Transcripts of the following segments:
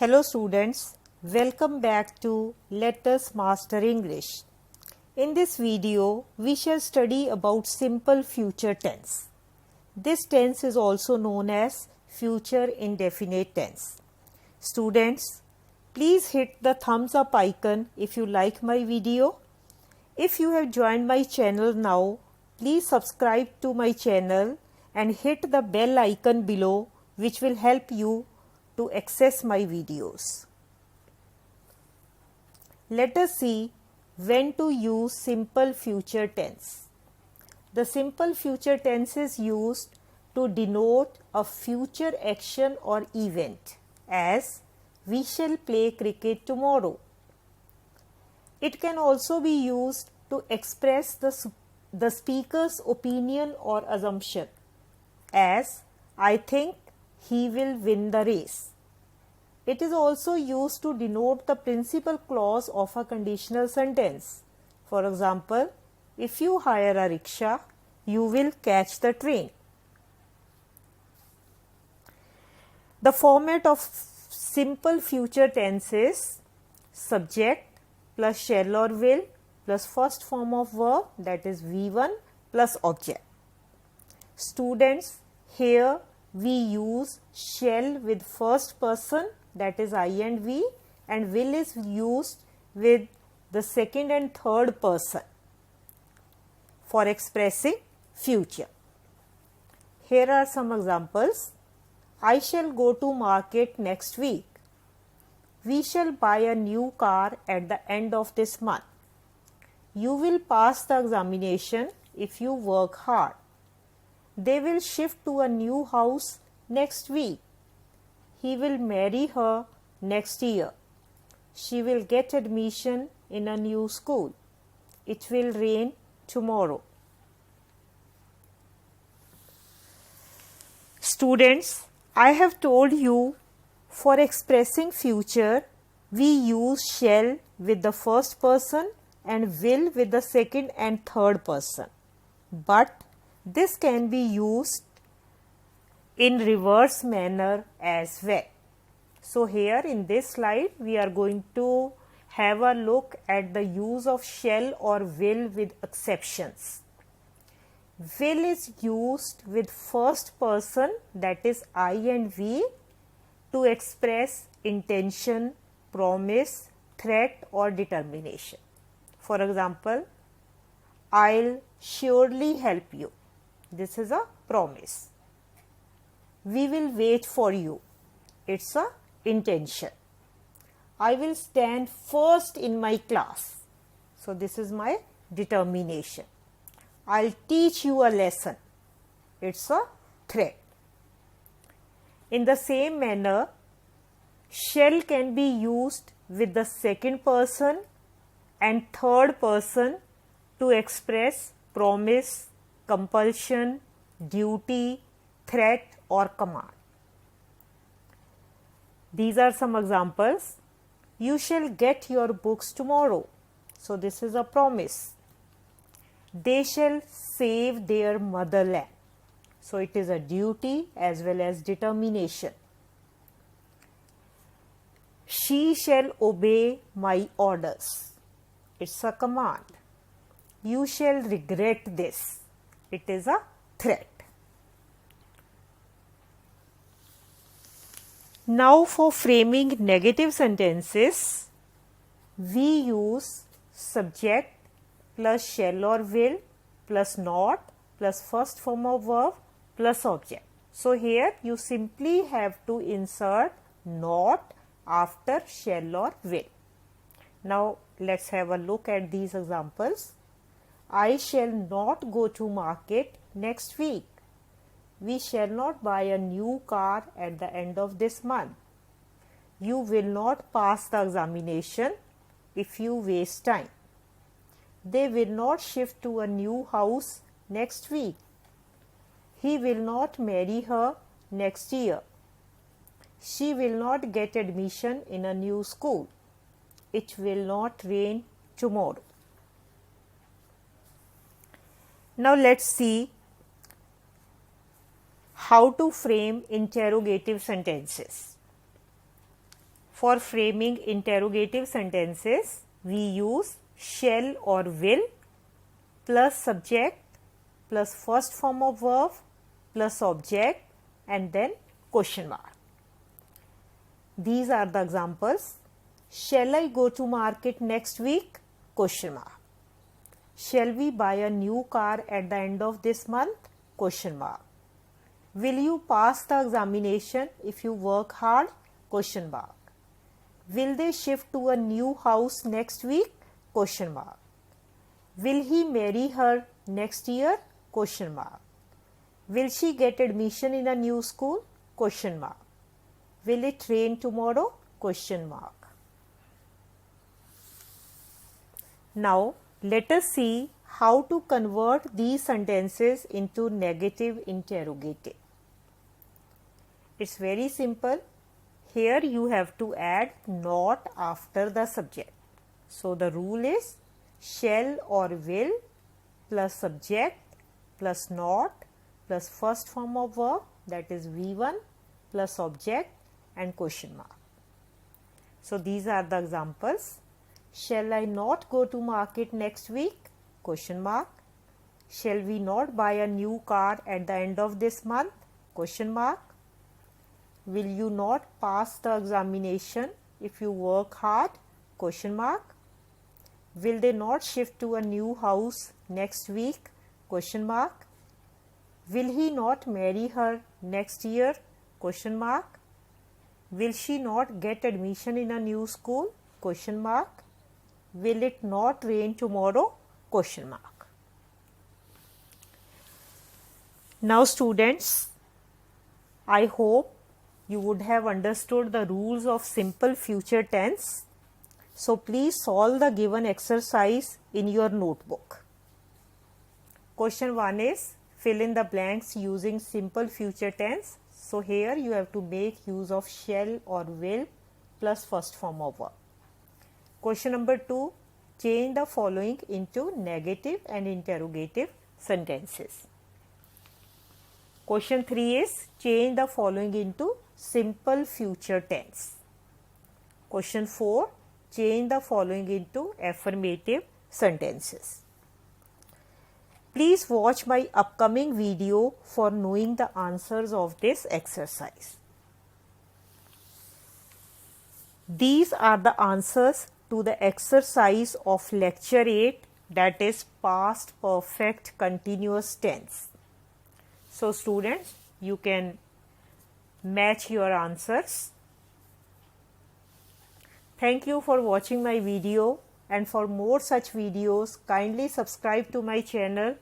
Hello students, welcome back to Let Us Master English. In this video, we shall study about simple future tense. This tense is also known as future indefinite tense. Students, please hit the thumbs up icon if you like my video. If you have joined my channel now, please subscribe to my channel and hit the bell icon below, which will help you to access my videos. Let us see when to use simple future tense. The simple future tense is used to denote a future action or event, as we shall play cricket tomorrow. It can also be used to express the speaker's opinion or assumption, as I think he will win the race. It is also used to denote the principal clause of a conditional sentence. For example, if you hire a rickshaw, you will catch the train. The format of simple future tense is subject plus shall or will plus first form of verb, that is V1, plus object. Students, here we use shall with first person, that is I and we, and will is used with the second and third person for expressing future. Here are some examples. I shall go to market next week. We shall buy a new car at the end of this month. You will pass the examination if you work hard. They will shift to a new house next week. He will marry her next year. She will get admission in a new school. It will rain tomorrow. Students, I have told you for expressing future, we use shall with the first person and will with the second and third person. But this can be used in reverse manner as well. So here in this slide, we are going to have a look at the use of shall or will with exceptions. Will is used with first person, that is I and we, to express intention, promise, threat or determination. For example, I'll surely help you. This is a promise. We will wait for you. It's a intention. I will stand first in my class. So this is my determination. I'll teach you a lesson. It's a threat. In the same manner, shall can be used with the second person and third person to express promise, compulsion, duty, threat or command. These are some examples. You shall get your books tomorrow. So this is a promise. They shall save their motherland. So it is a duty as well as determination. She shall obey my orders. It's a command. You shall regret this. It is a threat. Now for framing negative sentences, we use subject plus shall or will plus not plus first form of verb plus object. So here you simply have to insert not after shall or will. Now let's have a look at these examples. I shall not go to market next week. We shall not buy a new car at the end of this month. You will not pass the examination if you waste time. They will not shift to a new house next week. He will not marry her next year. She will not get admission in a new school. It will not rain tomorrow. Now let's see how to frame interrogative sentences. For framing interrogative sentences, we use shall or will plus subject plus first form of verb plus object and then question mark. These are the examples. Shall I go to market next week? Question mark. Shall we buy a new car at the end of this month? Question mark. Will you pass the examination if you work hard? Question mark. Will they shift to a new house next week? Question mark. Will he marry her next year? Question mark. Will she get admission in a new school? Question mark. Will it rain tomorrow? Question mark. Now, let us see how to convert these sentences into negative interrogative. It's very simple. Here you have to add not after the subject. So the rule is shall or will plus subject plus not plus first form of verb, that is V1, plus object and question mark. So these are the examples. Shall I not go to market next week? Question mark. Shall we not buy a new car at the end of this month? Question mark. Will you not pass the examination if you work hard? Question mark. Will they not shift to a new house next week? Question mark. Will he not marry her next year? Question mark. Will she not get admission in a new school? Question mark. Will it not rain tomorrow? Question mark. Now students, I hope you would have understood the rules of simple future tense. So please solve the given exercise in your notebook. Question 1 is fill in the blanks using simple future tense. So here you have to make use of shall or will plus first form of verb. Question number 2, change the following into negative and interrogative sentences. Question 3 is change the following into simple future tense. Question 4, change the following into affirmative sentences. Please watch my upcoming video for knowing the answers of this exercise. These are the answers to the exercise of lecture 8, that is past perfect continuous tense. So students, you can match your answers. Thank you for watching my video, and for more such videos kindly subscribe to my channel,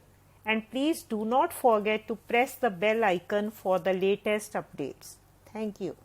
and please do not forget to press the bell icon for the latest updates. Thank you.